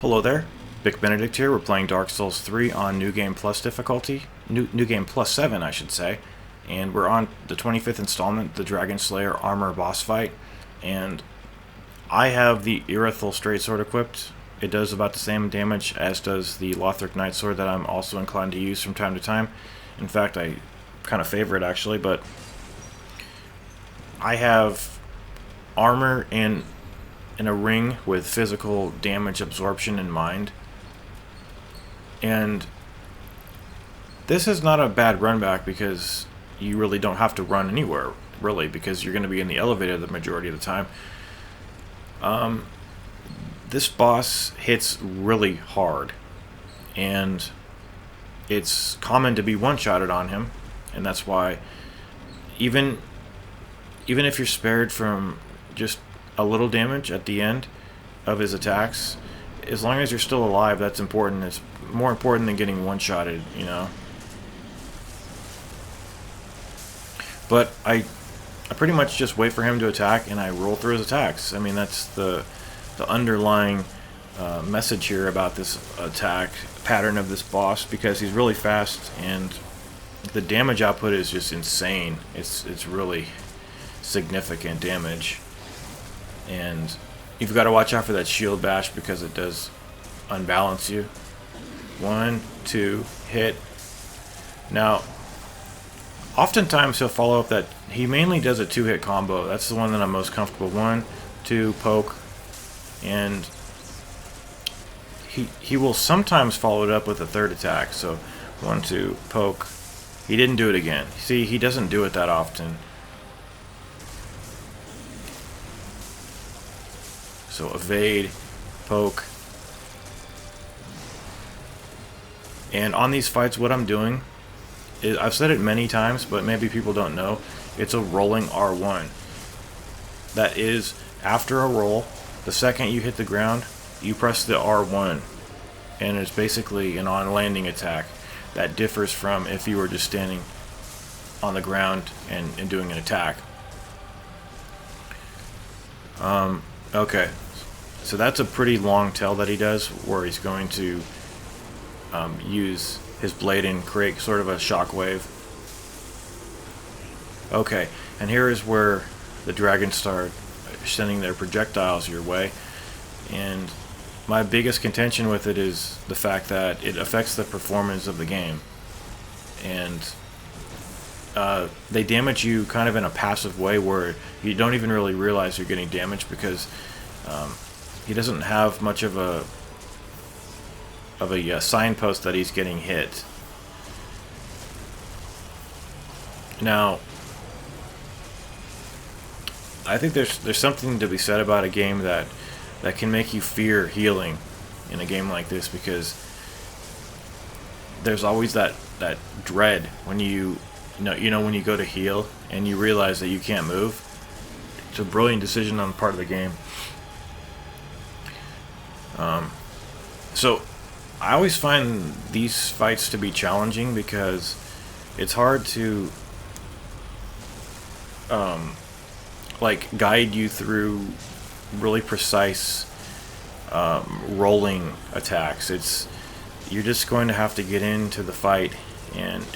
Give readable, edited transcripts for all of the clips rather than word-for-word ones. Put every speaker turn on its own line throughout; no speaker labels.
Hello there, Vic Benedict here. We're playing Dark Souls 3 on New Game Plus difficulty. New Game Plus 7, I should say. And we're on the 25th installment, the Dragonslayer Armour boss fight. And I have the Irithel Straight Sword equipped. It does about the same damage as does the Lothric Night Sword that I'm also inclined to use from time to time. In fact, I kind of favor it actually, but I have armor in a ring with physical damage absorption in mind. And this is not a bad run back because you really don't have to run anywhere, really, because you're going to be in the elevator the majority of the time. This boss hits really hard, and it's common to be one-shotted on him, and that's why even if you're spared from just a little damage at the end of his attacks, as long as you're still alive, that's important. It's more important than getting one-shotted, you know. But I pretty much just wait for him to attack and I roll through his attacks. I mean, that's the underlying message here about this attack pattern of this boss, because he's really fast and the damage output is just insane. It's really significant damage. And you've got to watch out for that shield bash because it does unbalance you. 1, 2, hit. Now, oftentimes he'll follow up that he mainly does a 2-hit combo. That's the one that I'm most comfortable. 1, 2, poke, and he will sometimes follow it up with a third attack. So 1, 2, poke. He didn't do it again. See, he doesn't do it that often. So evade, poke. And on these fights, what I'm doing is, I've said it many times, but maybe people don't know, it's a rolling R1. That is, after a roll, the second you hit the ground, you press the R1. And it's basically an on-landing attack that differs from if you were just standing on the ground and doing an attack. Okay. So that's a pretty long tail that he does, where he's going to use his blade and create sort of a shockwave. Okay, and here is where the dragons start sending their projectiles your way. And my biggest contention with it is the fact that it affects the performance of the game. And they damage you kind of in a passive way where you don't even really realize you're getting damaged, because he doesn't have much of a signpost that he's getting hit. Now, I think there's something to be said about a game that can make you fear healing in a game like this, because there's always that dread when you know when you go to heal and you realize that you can't move. It's a brilliant decision on the part of the game. So I always find these fights to be challenging because it's hard to like guide you through really precise rolling attacks. You're just going to have to get into the fight and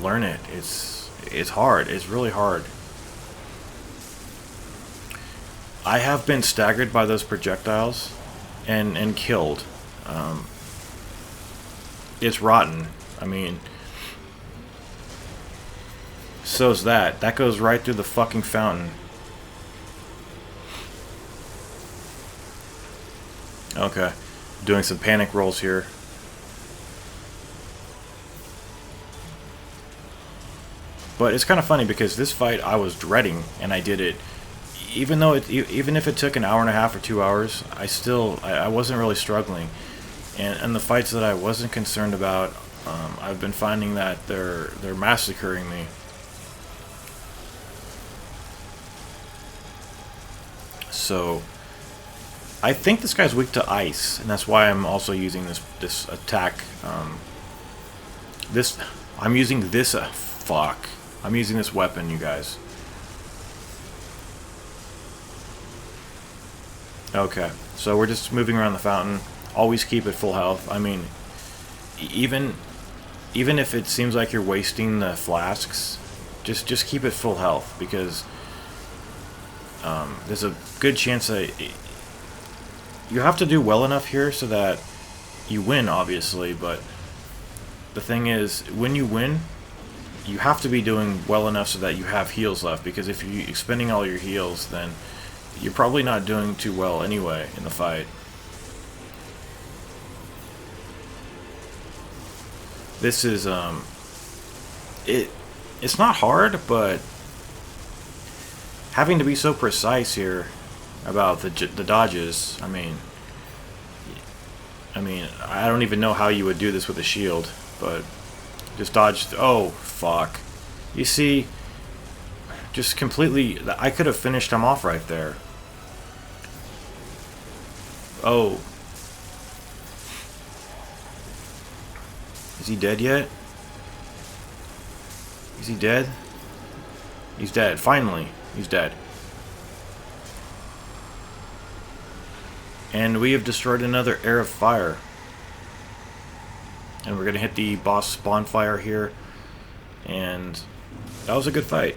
learn it. It's hard. It's really hard. I have been staggered by those projectiles and killed. It's rotten. I mean, so's that. That goes right through the fucking fountain. Okay, doing some panic rolls here. But it's kind of funny because this fight I was dreading, and I did it. Even if it took an hour and a half or 2 hours, I wasn't really struggling. And the fights that I wasn't concerned about, I've been finding that they're massacring me. So I think this guy's weak to ice, and that's why I'm also using this attack. I'm using this weapon, you guys. Okay, so we're just moving around the fountain. always keep it full health. I mean, even if it seems like you're wasting the flasks, just keep it full health, because there's a good chance that you have to do well enough here so that you win, obviously, but the thing is, when you win, you have to be doing well enough so that you have heals left, because if you're expending all your heals, then you're probably not doing too well anyway in the fight. This is, it's not hard, but having to be so precise here about the dodges, I mean, I don't even know how you would do this with a shield, but just dodge. Oh, fuck. You see, just completely, I could have finished him off right there. Oh. Is he dead yet? Is he dead? He's dead. Finally, he's dead. And we have destroyed another Air of Fire. And we're going to hit the boss bonfire here. And that was a good fight.